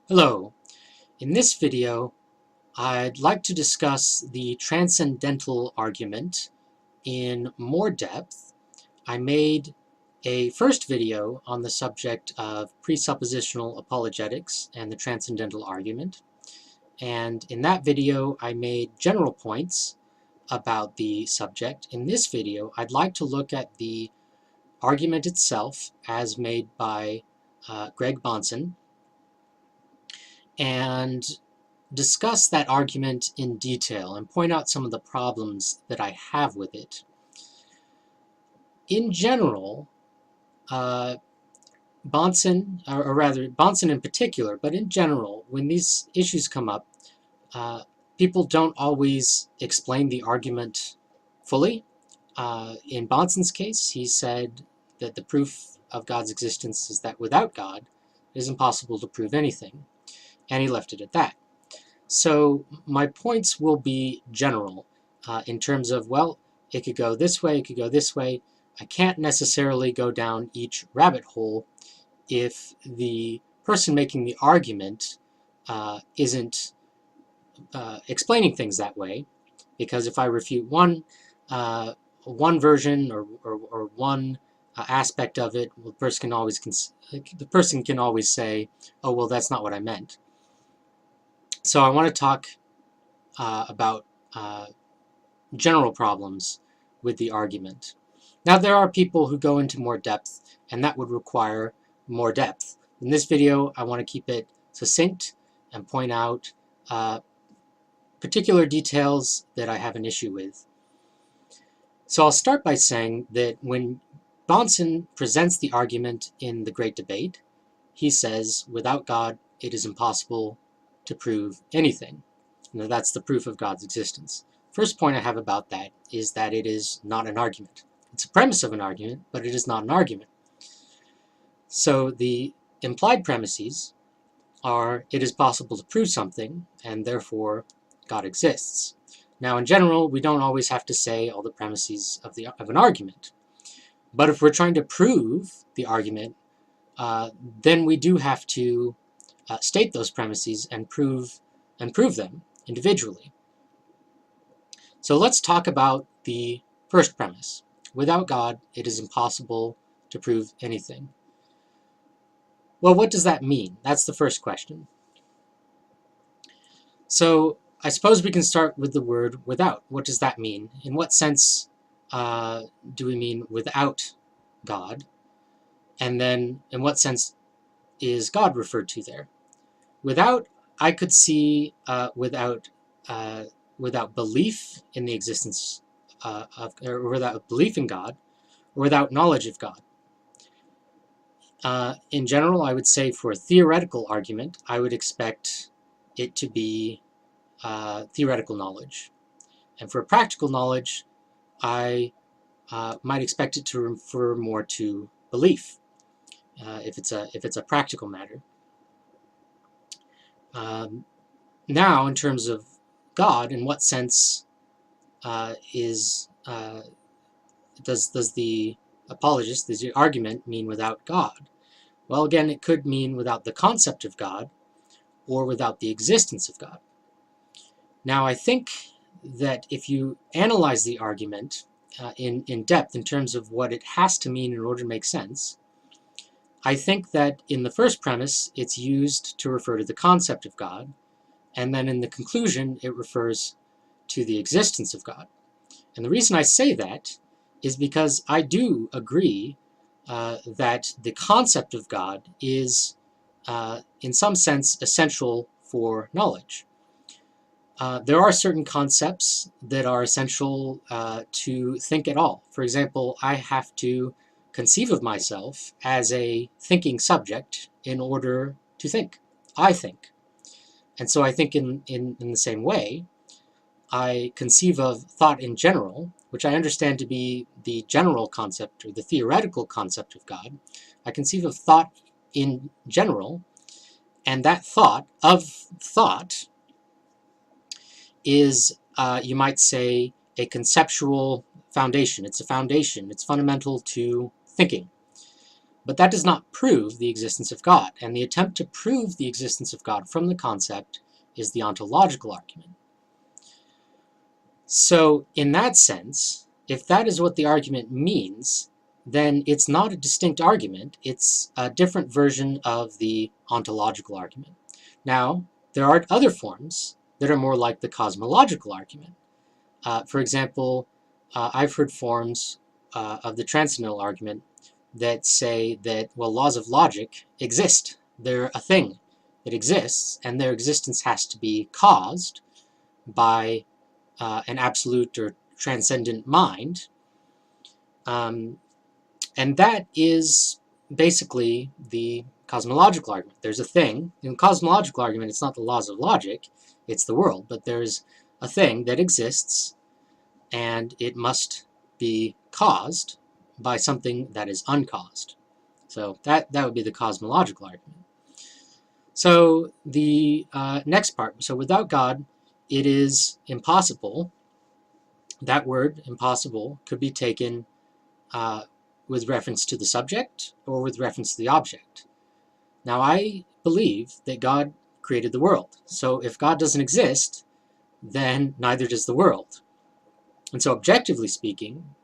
Hello. In this video, I'd like to discuss the transcendental argument in more depth. I made a first video on the subject of presuppositional apologetics and the transcendental argument, and in that video I made general points about the subject. In this video, I'd like to look at the argument itself as made by Greg Bahnsen, and discuss that argument in detail and point out some of the problems that I have with it. In general, Bahnsen, or rather Bahnsen in particular, but in general, when these issues come up, people don't always explain the argument fully. In Bahnsen's case, he said that the proof of God's existence is that without God, it is impossible to prove anything, and he left it at that. So my points will be general in terms of, well, it could go this way, it could go this way. I can't necessarily go down each rabbit hole if the person making the argument isn't explaining things that way, because if I refute one version or one aspect of it, well, the person can always say, oh, well, that's not what I meant. So I want to talk about general problems with the argument. Now, there are people who go into more depth, and that would require more depth. In this video, I want to keep it succinct and point out particular details that I have an issue with. So I'll start by saying that when Bahnsen presents the argument in The Great Debate, he says, without God, it is impossible to prove anything. Now, that's the proof of God's existence. First point I have about that is that it is not an argument. It's a premise of an argument, but it is not an argument. So the implied premises are it is possible to prove something, and therefore God exists. Now, in general, we don't always have to say all the premises of an argument. But if we're trying to prove the argument, then we do have to state those premises and prove them individually. So let's talk about the first premise. Without God, it is impossible to prove anything. Well, what does that mean? That's the first question. So I suppose we can start with the word without. What does that mean? In what sense do we mean without God? And then in what sense is God referred to there? Without, I could see without belief in the existence or without belief in God, or without knowledge of God. In general, I would say for a theoretical argument, I would expect it to be theoretical knowledge. And for practical knowledge, I might expect it to refer more to belief, if it's a practical matter. Now, in terms of God, in what sense does the apologist, does the argument mean without God? Well, again, it could mean without the concept of God, or without the existence of God. Now, I think that if you analyze the argument in depth in terms of what it has to mean in order to make sense, I think that in the first premise, it's used to refer to the concept of God, and then in the conclusion, it refers to the existence of God. And the reason I say that is because I do agree that the concept of God is, in some sense, essential for knowledge. There are certain concepts that are essential to think at all. For example, I have to conceive of myself as a thinking subject in order to think. I think. And so I think in the same way, I conceive of thought in general, which I understand to be the general concept or the theoretical concept of God. I conceive of thought in general, and that thought is, you might say, a conceptual foundation. It's a foundation. It's fundamental to thinking. But that does not prove the existence of God, and the attempt to prove the existence of God from the concept is the ontological argument. So in that sense, if that is what the argument means, then it's not a distinct argument, it's a different version of the ontological argument. Now, there are other forms that are more like the cosmological argument. For example, I've heard forms of the Transcendental argument that say that, well, laws of logic exist. They're a thing that exists, and their existence has to be caused by an absolute or transcendent mind. And that is basically the cosmological argument. There's a thing. In the cosmological argument, it's not the laws of logic, it's the world. But there's a thing that exists, and it must be caused by something that is uncaused. So that would be the cosmological argument. So the next part, so without God, it is impossible. That word, impossible, could be taken with reference to the subject or with reference to the object. Now, I believe that God created the world. So if God doesn't exist, then neither does the world. And so objectively speaking,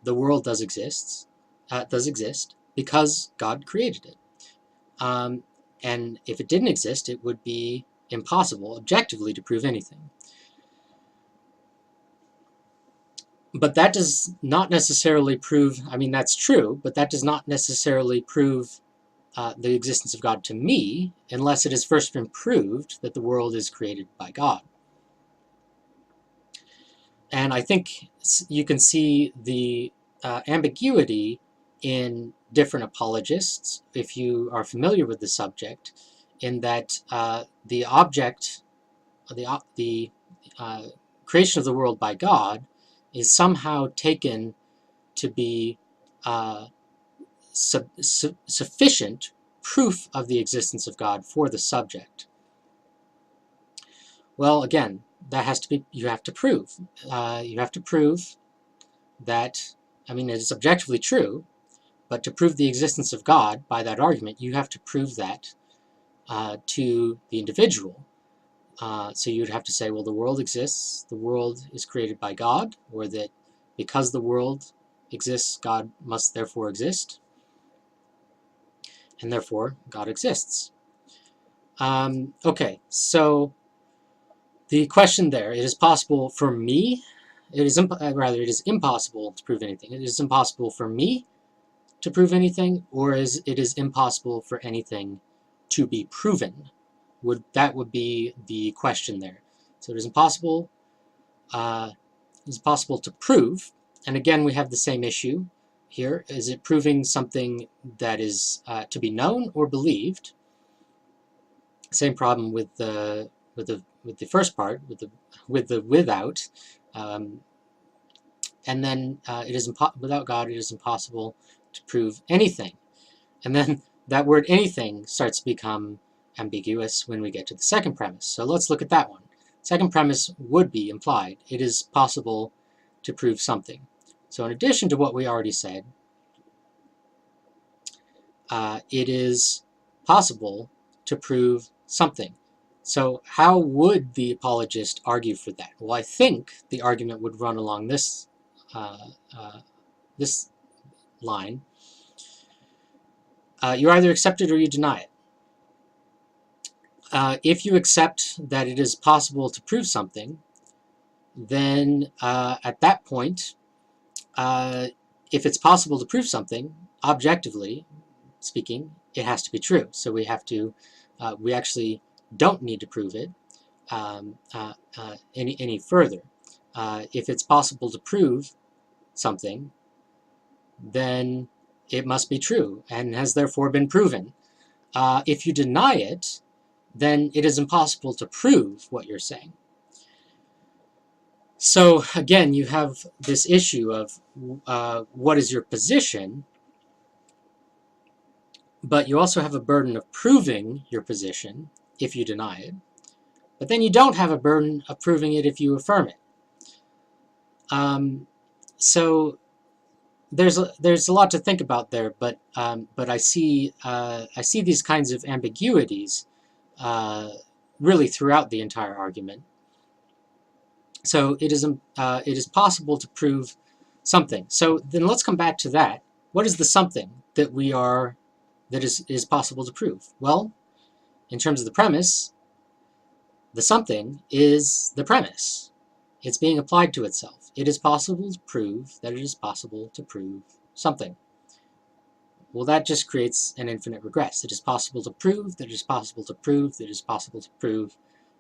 the world does exist because God created it. And if it didn't exist, it would be impossible objectively to prove anything. But that does not necessarily prove, I mean, that's true, but that does not necessarily prove the existence of God to me unless it has first been proved that the world is created by God. And I think you can see the ambiguity in different apologists, if you are familiar with the subject, in that the object, the creation of the world by God, is somehow taken to be sufficient proof of the existence of God for the subject. Well, again, that has to be, you have to prove. You have to prove that, I mean, it's objectively true, but to prove the existence of God by that argument, you have to prove that to the individual. So you'd have to say, well, the world exists, the world is created by God, or that because the world exists, God must therefore exist, and therefore God exists. Okay, so the question there, it is possible for me, it is impossible to prove anything. It is impossible for me to prove anything, or it is impossible for anything to be proven. That would be the question there. So it is impossible to prove, and again we have the same issue here. Is it proving something that is to be known or believed? Same problem with the first part, with the without, and then without God it is impossible to prove anything, and then that word anything starts to become ambiguous when we get to the second premise. So let's look at that one. Second premise would be implied. It is possible to prove something. So in addition to what we already said, it is possible to prove something. So how would the apologist argue for that? Well, I think the argument would run along this this line. You either accept it or you deny it. If you accept that it is possible to prove something, then at that point, if it's possible to prove something, objectively speaking, it has to be true. So we have to, we actually don't need to prove it any further. If it's possible to prove something, then it must be true and has therefore been proven. If you deny it, then it is impossible to prove what you're saying. So again, you have this issue of what is your position, but you also have a burden of proving your position if you deny it. But then you don't have a burden of proving it if you affirm it. So there's a lot to think about there, but I see these kinds of ambiguities really throughout the entire argument. So it is possible to prove something. So then let's come back to that. What is the something that is possible to prove? Well, in terms of the premise, the something is the premise. It's being applied to itself. It is possible to prove that it is possible to prove something. Well, that just creates an infinite regress. It is possible to prove that it is possible to prove that it is possible to prove.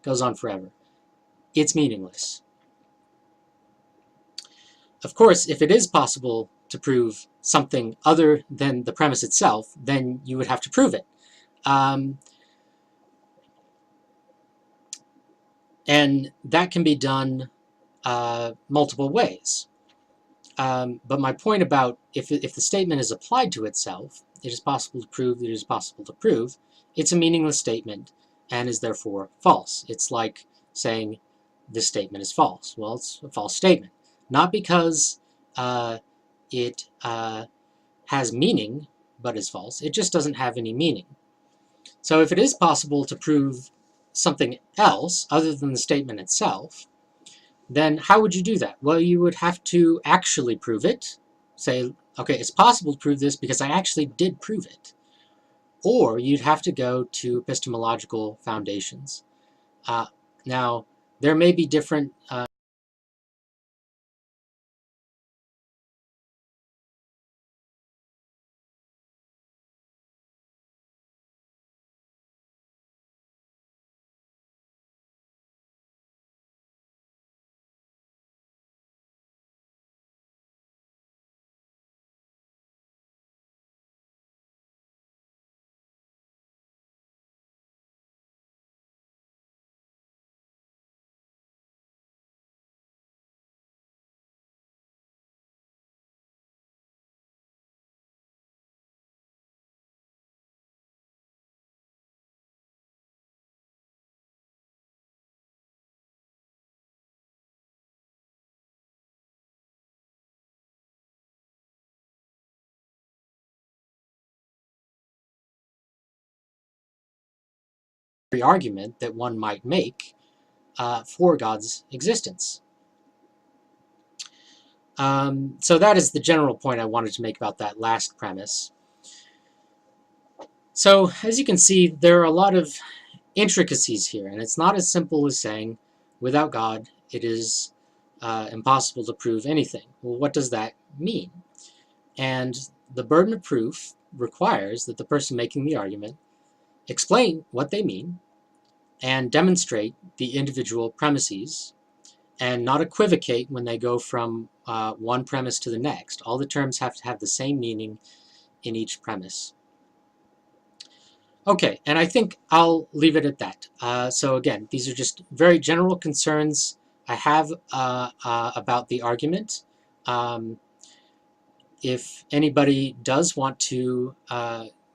Goes on forever. It's meaningless. Of course, if it is possible to prove something other than the premise itself, then you would have to prove it. And that can be done multiple ways. But my point about if the statement is applied to itself, it is possible to prove that it is possible to prove, it's a meaningless statement and is therefore false. It's like saying this statement is false. Well, it's a false statement. Not because it has meaning, but is false. It just doesn't have any meaning. So if it is possible to prove something else other than the statement itself, then how would you do that? Well, you would have to actually prove it. Say, okay, it's possible to prove this because I actually did prove it. Or you'd have to go to epistemological foundations. Now, there may be different argument that one might make for God's existence. So that is the general point I wanted to make about that last premise. So as you can see, there are a lot of intricacies here, and it's not as simple as saying, without God, it is impossible to prove anything. Well, what does that mean? And the burden of proof requires that the person making the argument explain what they mean and demonstrate the individual premises and not equivocate when they go from one premise to the next. All the terms have to have the same meaning in each premise. Okay, and I think I'll leave it at that. So again, these are just very general concerns I have about the argument. If anybody does want to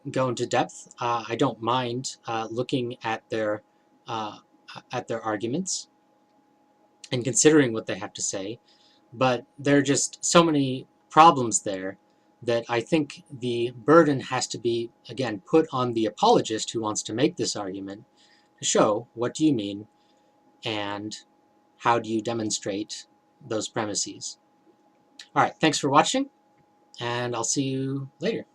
go into depth, I don't mind looking at their arguments and considering what they have to say, but there are just so many problems there that I think the burden has to be, again, put on the apologist who wants to make this argument to show what do you mean and how do you demonstrate those premises. All right, thanks for watching, and I'll see you later.